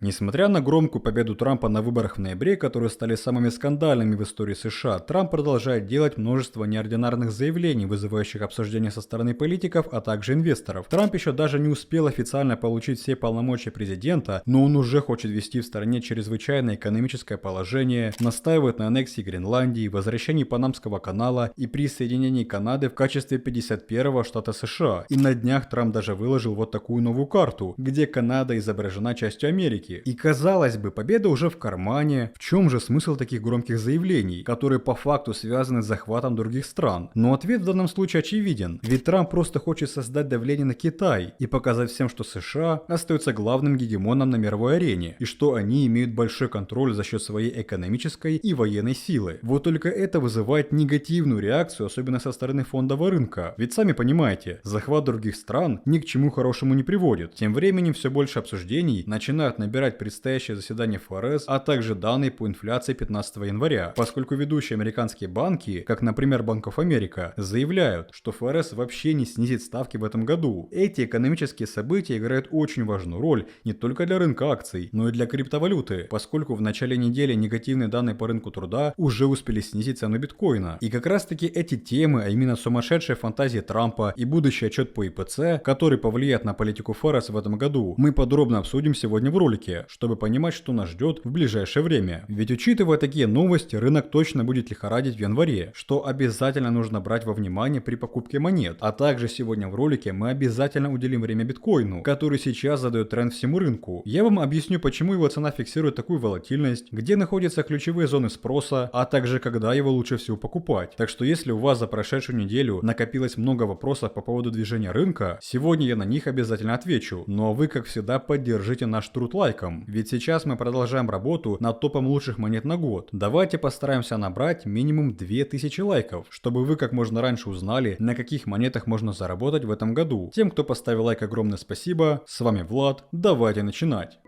Несмотря на громкую победу Трампа на выборах в ноябре, которые стали самыми скандальными в истории США, Трамп продолжает делать множество неординарных заявлений, вызывающих обсуждения со стороны политиков, а также инвесторов. Трамп еще даже не успел официально получить все полномочия президента, но он уже хочет ввести в стране чрезвычайное экономическое положение, настаивает на аннексии Гренландии, возвращении Панамского канала и присоединении Канады в качестве 51-го штата США. И на днях Трамп даже выложил вот такую новую карту, где Канада изображена частью Америки. И казалось бы, победа уже в кармане. В чем же смысл таких громких заявлений, которые по факту связаны с захватом других стран? Но ответ в данном случае очевиден. Ведь Трамп просто хочет создать давление на Китай и показать всем, что США остается главным гегемоном на мировой арене, и что они имеют большой контроль за счет своей экономической и военной силы. Вот только это вызывает негативную реакцию, особенно со стороны фондового рынка. Ведь сами понимаете, захват других стран ни к чему хорошему не приводит. Тем временем все больше обсуждений начинают набирать предстоящее заседание ФРС, а также данные по инфляции 15 января, поскольку ведущие американские банки, как, например, Bank of America, заявляют, что ФРС вообще не снизит ставки в этом году. Эти экономические события играют очень важную роль не только для рынка акций, но и для криптовалюты, поскольку в начале недели негативные данные по рынку труда уже успели снизить цену биткоина. И как раз таки эти темы, а именно сумасшедшие фантазии Трампа и будущий отчет по ИПЦ, который повлияет на политику ФРС в этом году, мы подробно обсудим сегодня в ролике, чтобы понимать, что нас ждет в ближайшее время. Ведь учитывая такие новости, рынок точно будет лихорадить в январе, что обязательно нужно брать во внимание при покупке монет. А также сегодня в ролике мы обязательно уделим время биткоину, который сейчас задает тренд всему рынку. Я вам объясню, почему его цена фиксирует такую волатильность, где находятся ключевые зоны спроса, а также когда его лучше всего покупать. Так что если у вас за прошедшую неделю накопилось много вопросов по поводу движения рынка, сегодня я на них обязательно отвечу. Ну а вы, как всегда, поддержите наш труд лайком. Ведь сейчас мы продолжаем работу над топом лучших монет на год. Давайте постараемся набрать минимум 2000 лайков, чтобы вы как можно раньше узнали, на каких монетах можно заработать в этом году. Тем, кто поставил лайк, огромное спасибо. С вами Влад. Давайте начинать.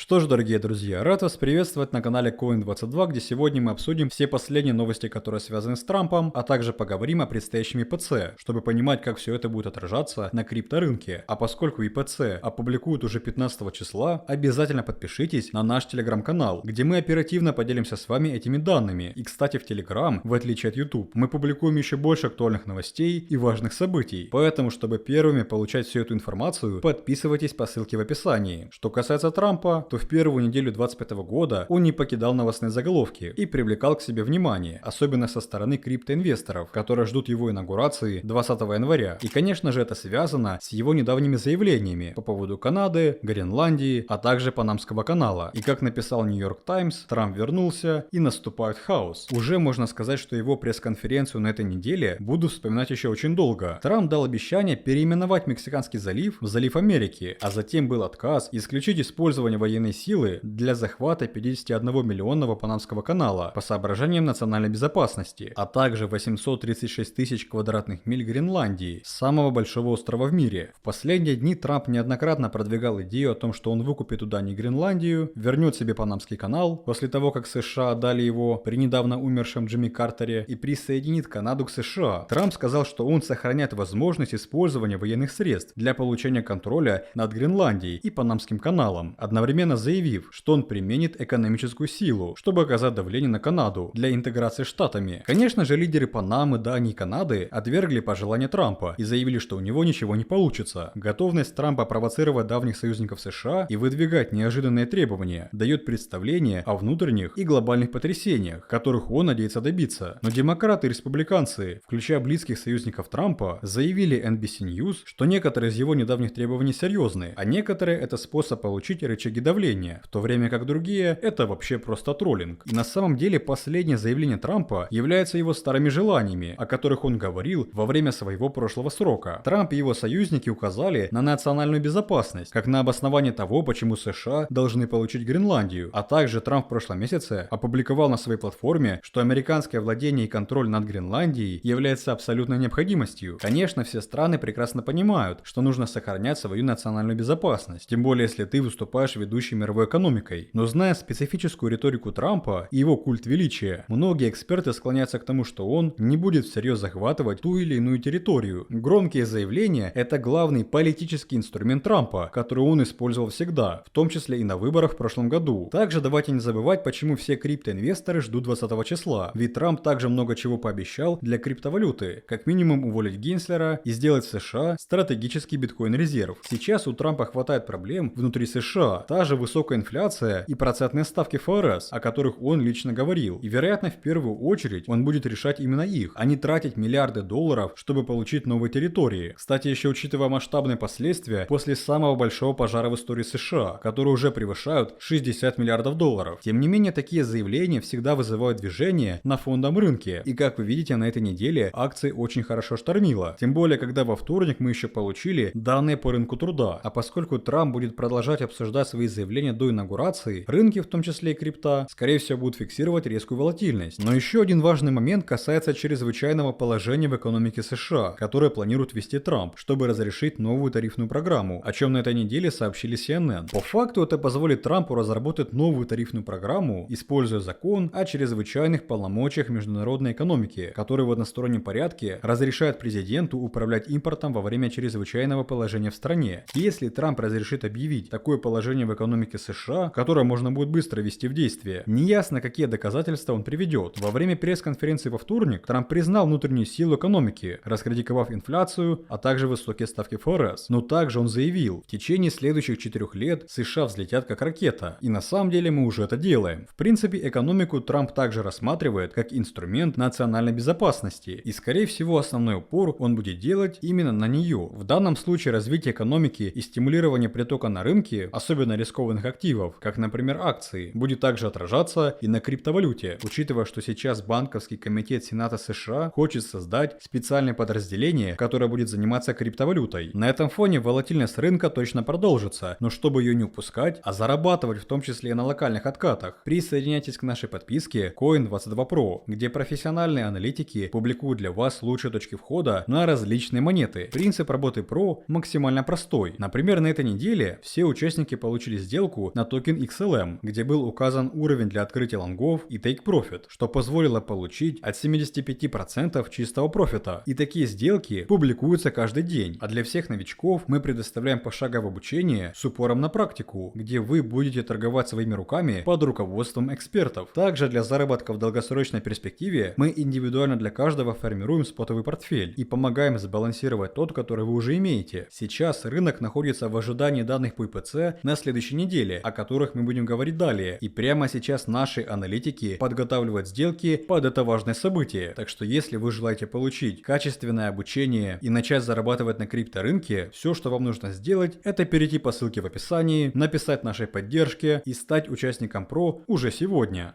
Что ж, дорогие друзья, рад вас приветствовать на канале Coin22, где сегодня мы обсудим все последние новости, которые связаны с Трампом, а также поговорим о предстоящем ИПЦ, чтобы понимать, как все это будет отражаться на крипторынке. А поскольку ИПЦ опубликуют уже 15 числа, обязательно подпишитесь на наш телеграм-канал, где мы оперативно поделимся с вами этими данными. И, кстати, в телеграм, в отличие от YouTube, мы публикуем еще больше актуальных новостей и важных событий. Поэтому, чтобы первыми получать всю эту информацию, подписывайтесь по ссылке в описании. Что касается Трампа, то в первую неделю 2025 года он не покидал новостные заголовки и привлекал к себе внимание, особенно со стороны криптоинвесторов, которые ждут его инаугурации 20 января. И, конечно же, это связано с его недавними заявлениями по поводу Канады, Гренландии, а также Панамского канала. И как написал New York Times, Трамп вернулся и наступает хаос. Уже можно сказать, что его пресс-конференцию на этой неделе буду вспоминать еще очень долго. Трамп дал обещание переименовать Мексиканский залив в Залив Америки, а затем был отказ исключить использование военной силы для захвата 51 миллионного Панамского канала по соображениям национальной безопасности, а также 836 тысяч квадратных миль Гренландии, самого большого острова в мире. В последние дни Трамп неоднократно продвигал идею о том, что он выкупит у Дании Гренландию, вернет себе Панамский канал, после того, как США отдали его при недавно умершем Джимми Картере, и присоединит Канаду к США. Трамп сказал, что он сохраняет возможность использования военных средств для получения контроля над Гренландией и Панамским каналом, одновременно заявив, что он применит экономическую силу, чтобы оказать давление на Канаду для интеграции с Штатами. Конечно же, лидеры Панамы, Дании и Канады отвергли пожелания Трампа и заявили, что у него ничего не получится. Готовность Трампа провоцировать давних союзников США и выдвигать неожиданные требования дает представление о внутренних и глобальных потрясениях, которых он надеется добиться. Но демократы и республиканцы, включая близких союзников Трампа, заявили NBC News, что некоторые из его недавних требований серьезны, а некоторые это способ получить рычаги давления, в то время как другие это вообще просто троллинг. И на самом деле последнее заявление Трампа является его старыми желаниями, о которых он говорил во время своего прошлого срока. Трамп и его союзники указали на национальную безопасность, как на обоснование того, почему США должны получить Гренландию. А также Трамп в прошлом месяце опубликовал на своей платформе, что американское владение и контроль над Гренландией является абсолютной необходимостью. Конечно, все страны прекрасно понимают, что нужно сохранять свою национальную безопасность, тем более если ты выступаешь ведущим ведущей мировой экономикой. Но зная специфическую риторику Трампа и его культ величия, многие эксперты склоняются к тому, что он не будет всерьез захватывать ту или иную территорию. Громкие заявления – это главный политический инструмент Трампа, который он использовал всегда, в том числе и на выборах в прошлом году. Также давайте не забывать, почему все криптоинвесторы ждут 20 числа. Ведь Трамп также много чего пообещал для криптовалюты, как минимум уволить Генслера и сделать в США стратегический биткоин-резерв. Сейчас у Трампа хватает проблем внутри США, та же высокая инфляция и процентные ставки ФРС, о которых он лично говорил. И вероятно, в первую очередь он будет решать именно их, а не тратить миллиарды долларов, чтобы получить новые территории. Кстати, еще учитывая масштабные последствия после самого большого пожара в истории США, которые уже превышают 60 миллиардов долларов. Тем не менее, такие заявления всегда вызывают движение на фондовом рынке. И как вы видите, на этой неделе акции очень хорошо штормило. Тем более, когда во вторник мы еще получили данные по рынку труда. А поскольку Трамп будет продолжать обсуждать свои заявления до инаугурации, рынки, в том числе и крипта, скорее всего будут фиксировать резкую волатильность. Но еще один важный момент касается чрезвычайного положения в экономике США, которое планирует ввести Трамп, чтобы разрешить новую тарифную программу, о чем на этой неделе сообщили CNN. По факту это позволит Трампу разработать новую тарифную программу, используя закон о чрезвычайных полномочиях международной экономики, который в одностороннем порядке разрешает президенту управлять импортом во время чрезвычайного положения в стране. Если Трамп разрешит объявить такое положение в экономике США, которое можно будет быстро ввести в действие, неясно, какие доказательства он приведет. Во время пресс-конференции во вторник Трамп признал внутреннюю силу экономики, раскритиковав инфляцию, а также высокие ставки ФРС. Но также он заявил, в течение следующих 4 лет США взлетят как ракета. И на самом деле мы уже это делаем. В принципе, экономику Трамп также рассматривает как инструмент национальной безопасности. И скорее всего основной упор он будет делать именно на нее. В данном случае развитие экономики и стимулирование притока на рынке, особенно рискованных активов, как например акции, будет также отражаться и на криптовалюте, учитывая, что сейчас банковский комитет Сената США хочет создать специальное подразделение, которое будет заниматься криптовалютой. На этом фоне волатильность рынка точно продолжится, но чтобы ее не упускать, а зарабатывать в том числе и на локальных откатах, присоединяйтесь к нашей подписке Coin22 Pro, где профессиональные аналитики публикуют для вас лучшие точки входа на различные монеты. Принцип работы Pro максимально простой. Например, на этой неделе все участники получили сделку на токен XLM, где был указан уровень для открытия лонгов и take profit, что позволило получить от 75% чистого профита. И такие сделки публикуются каждый день. А для всех новичков мы предоставляем пошаговое обучение с упором на практику, где вы будете торговать своими руками под руководством экспертов. Также для заработка в долгосрочной перспективе мы индивидуально для каждого формируем спотовый портфель и помогаем сбалансировать тот, который вы уже имеете. Сейчас рынок находится в ожидании данных по ИПЦ на следующей неделе, о которых мы будем говорить далее. И прямо сейчас наши аналитики подготавливают сделки под это важное событие. Так что если вы желаете получить качественное обучение и начать зарабатывать на крипторынке, все, что вам нужно сделать, это перейти по ссылке в описании, написать нашей поддержке и стать участником Pro уже сегодня.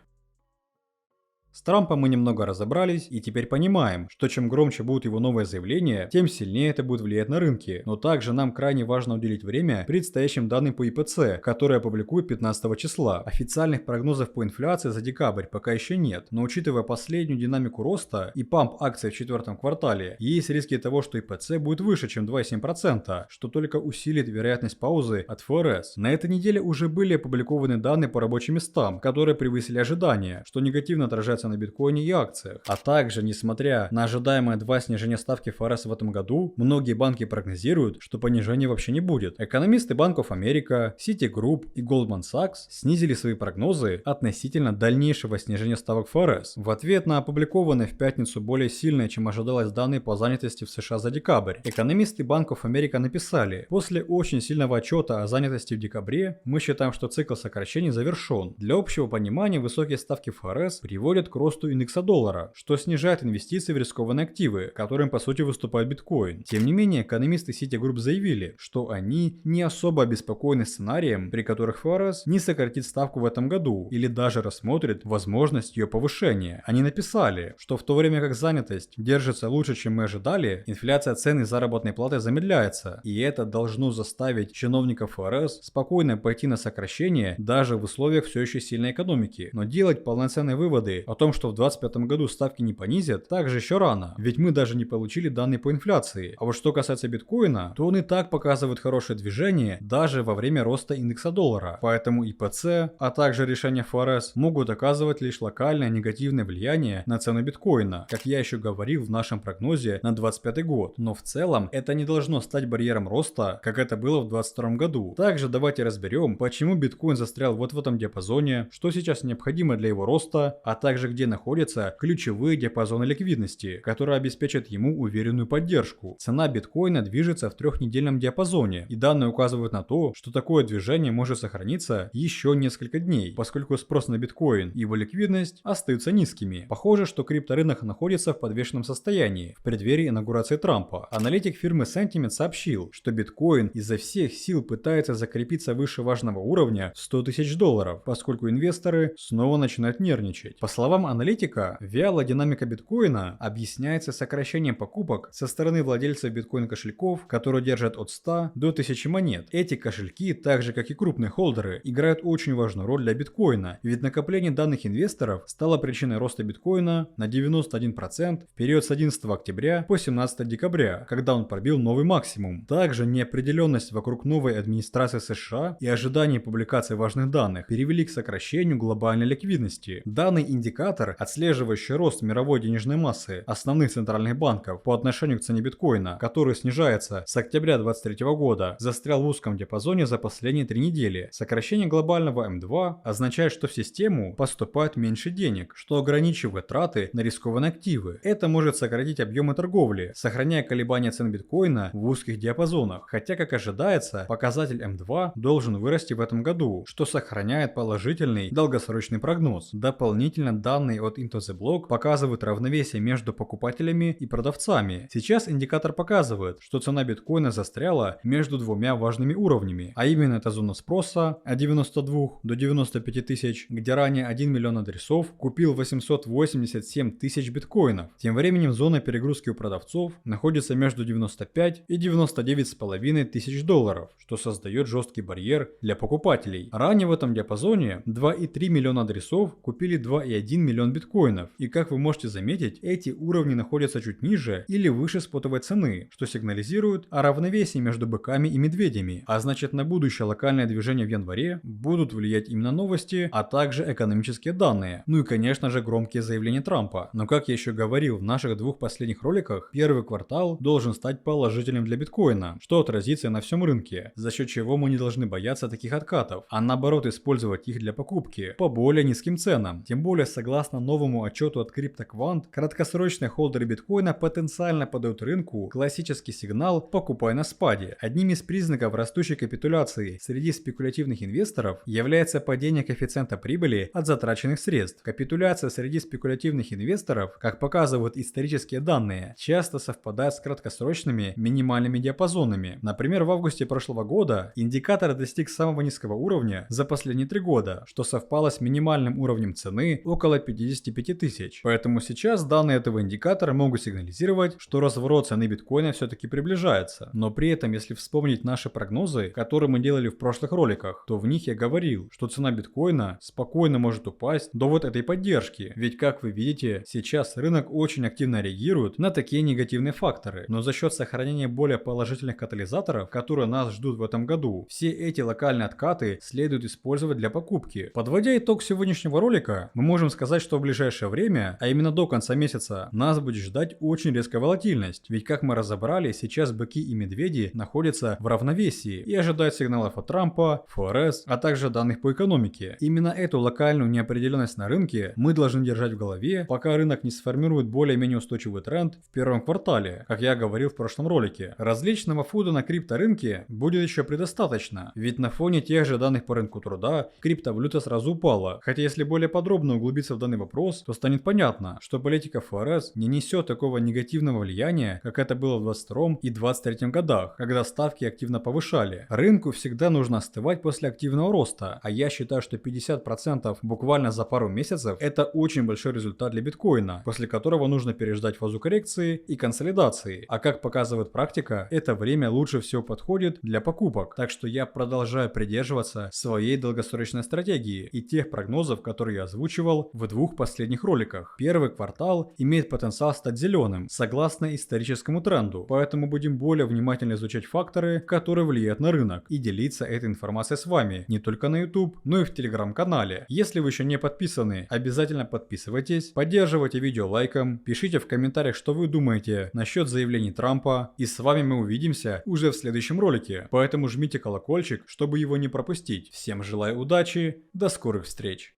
С Трампом мы немного разобрались и теперь понимаем, что чем громче будут его новые заявления, тем сильнее это будет влиять на рынки. Но также нам крайне важно уделить время предстоящим данным по ИПЦ, которые опубликуют 15 числа. Официальных прогнозов по инфляции за декабрь пока еще нет, но учитывая последнюю динамику роста и памп акций в четвертом квартале, есть риски того, что ИПЦ будет выше, чем 2,7%, что только усилит вероятность паузы от ФРС. На этой неделе уже были опубликованы данные по рабочим местам, которые превысили ожидания, что негативно отражается на биткоине и акциях. А также, несмотря на ожидаемое 2 снижения ставки ФРС в этом году, многие банки прогнозируют, что понижения вообще не будет. Экономисты банков Америка, Citigroup и Goldman Sachs снизили свои прогнозы относительно дальнейшего снижения ставок ФРС. В ответ на опубликованные в пятницу более сильные, чем ожидалось, данные по занятости в США за декабрь, экономисты банков Америка написали: после очень сильного отчета о занятости в декабре, мы считаем, что цикл сокращений завершен. Для общего понимания, высокие ставки ФРС приводят к росту индекса доллара, что снижает инвестиции в рискованные активы, которым по сути выступает биткоин. Тем не менее, экономисты Citigroup заявили, что они не особо обеспокоены сценарием, при которых ФРС не сократит ставку в этом году или даже рассмотрит возможность ее повышения. Они написали, что в то время как занятость держится лучше, чем мы ожидали, инфляция цен и заработной платы замедляется, и это должно заставить чиновников ФРС спокойно пойти на сокращение даже в условиях все еще сильной экономики. Но делать полноценные выводы о том, что в 2025 году ставки не понизят, также еще рано, ведь мы даже не получили данные по инфляции. А вот что касается биткоина, то он и так показывает хорошее движение даже во время роста индекса доллара. Поэтому ИПЦ, а также решения ФРС могут оказывать лишь локальное негативное влияние на цену биткоина, как я еще говорил в нашем прогнозе на 2025 год. Но в целом это не должно стать барьером роста, как это было в 2022 году. Также давайте разберем, почему биткоин застрял вот в этом диапазоне, что сейчас необходимо для его роста, а также где находятся ключевые диапазоны ликвидности, которые обеспечат ему уверенную поддержку. Цена биткоина движется в трехнедельном диапазоне, и данные указывают на то, что такое движение может сохраниться еще несколько дней, поскольку спрос на биткоин и его ликвидность остаются низкими. Похоже, что крипторынок находится в подвешенном состоянии в преддверии инаугурации Трампа. Аналитик фирмы Sentiment сообщил, что биткоин изо всех сил пытается закрепиться выше важного уровня в $100 тысяч, поскольку инвесторы снова начинают нервничать. По словам аналитика, вялая динамика биткоина объясняется сокращением покупок со стороны владельцев биткоин-кошельков, которые держат от 100 до 1000 монет. Эти кошельки, так же как и крупные холдеры, играют очень важную роль для биткоина, ведь накопление данных инвесторов стало причиной роста биткоина на 91% в период с 11 октября по 17 декабря, когда он пробил новый максимум. Также неопределенность вокруг новой администрации США и ожидание публикации важных данных привели к сокращению глобальной ликвидности. Данный индикатор, отслеживающий рост мировой денежной массы основных центральных банков по отношению к цене биткоина, который снижается с октября 2023 года, застрял в узком диапазоне за последние 3 недели. Сокращение глобального М2 означает, что в систему поступает меньше денег, что ограничивает траты на рискованные активы. Это может сократить объемы торговли, сохраняя колебания цен биткоина в узких диапазонах. Хотя, как ожидается, показатель М2 должен вырасти в этом году, что сохраняет положительный долгосрочный прогноз. Дополнительно данные от Into the Block показывают равновесие между покупателями и продавцами. Сейчас индикатор показывает, что цена биткоина застряла между двумя важными уровнями, а именно это зона спроса от 92 до 95 тысяч, где ранее 1 миллион адресов купил 887 тысяч биткоинов. Тем временем зона перегрузки у продавцов находится между 95 и 99,5 тысяч долларов, что создает жесткий барьер для покупателей. Ранее в этом диапазоне 2,3 миллиона адресов купили 2,1 миллион биткоинов, и как вы можете заметить, эти уровни находятся чуть ниже или выше спотовой цены, что сигнализирует о равновесии между быками и медведями, а значит на будущее локальное движение в январе будут влиять именно новости, а также экономические данные, ну и конечно же громкие заявления Трампа. Но как я еще говорил в наших двух последних роликах, первый квартал должен стать положительным для биткоина, что отразится на всем рынке, за счет чего мы не должны бояться таких откатов, а наоборот использовать их для покупки по более низким ценам. Тем более, согласно новому отчету от CryptoQuant, краткосрочные холдеры биткоина потенциально подают рынку классический сигнал «покупай на спаде». Одним из признаков растущей капитуляции среди спекулятивных инвесторов является падение коэффициента прибыли от затраченных средств. Капитуляция среди спекулятивных инвесторов, как показывают исторические данные, часто совпадает с краткосрочными минимальными диапазонами. Например, в августе прошлого года индикатор достиг самого низкого уровня за последние 3 года, что совпало с минимальным уровнем цены около 55 тысяч. Поэтому сейчас данные этого индикатора могут сигнализировать, что разворот цены биткоина все-таки приближается. Но при этом, если вспомнить наши прогнозы, которые мы делали в прошлых роликах, то в них я говорил, что цена биткоина спокойно может упасть до вот этой поддержки. Ведь как вы видите, сейчас рынок очень активно реагирует на такие негативные факторы. Но за счет сохранения более положительных катализаторов, которые нас ждут в этом году, все эти локальные откаты следует использовать для покупки. Подводя итог сегодняшнего ролика, мы можем сказать, что в ближайшее время, а именно до конца месяца, нас будет ждать очень резкая волатильность. Ведь как мы разобрали, сейчас быки и медведи находятся в равновесии и ожидают сигналов от Трампа, ФРС, а также данных по экономике. Именно эту локальную неопределенность на рынке мы должны держать в голове, пока рынок не сформирует более-менее устойчивый тренд в первом квартале. Как я говорил в прошлом ролике, различного фуда на крипторынке будет еще предостаточно, ведь на фоне тех же данных по рынку труда криптовалюта сразу упала. Хотя если более подробно углубиться в данный вопрос, то станет понятно, что политика ФРС не несет такого негативного влияния, как это было в 2022 и 2023 годах, когда ставки активно повышали. Рынку всегда нужно остывать после активного роста, а я считаю, что 50% буквально за пару месяцев это очень большой результат для биткоина, после которого нужно переждать фазу коррекции и консолидации. А как показывает практика, это время лучше всего подходит для покупок. Так что я продолжаю придерживаться своей долгосрочной стратегии и тех прогнозов, которые я озвучивал в двух последних роликах. Первый квартал имеет потенциал стать зеленым, согласно историческому тренду, поэтому будем более внимательно изучать факторы, которые влияют на рынок, и делиться этой информацией с вами, не только на YouTube, но и в телеграм-канале. Если вы еще не подписаны, обязательно подписывайтесь, поддерживайте видео лайком, пишите в комментариях, что вы думаете насчет заявлений Трампа, и с вами мы увидимся уже в следующем ролике, поэтому жмите колокольчик, чтобы его не пропустить. Всем желаю удачи, до скорых встреч!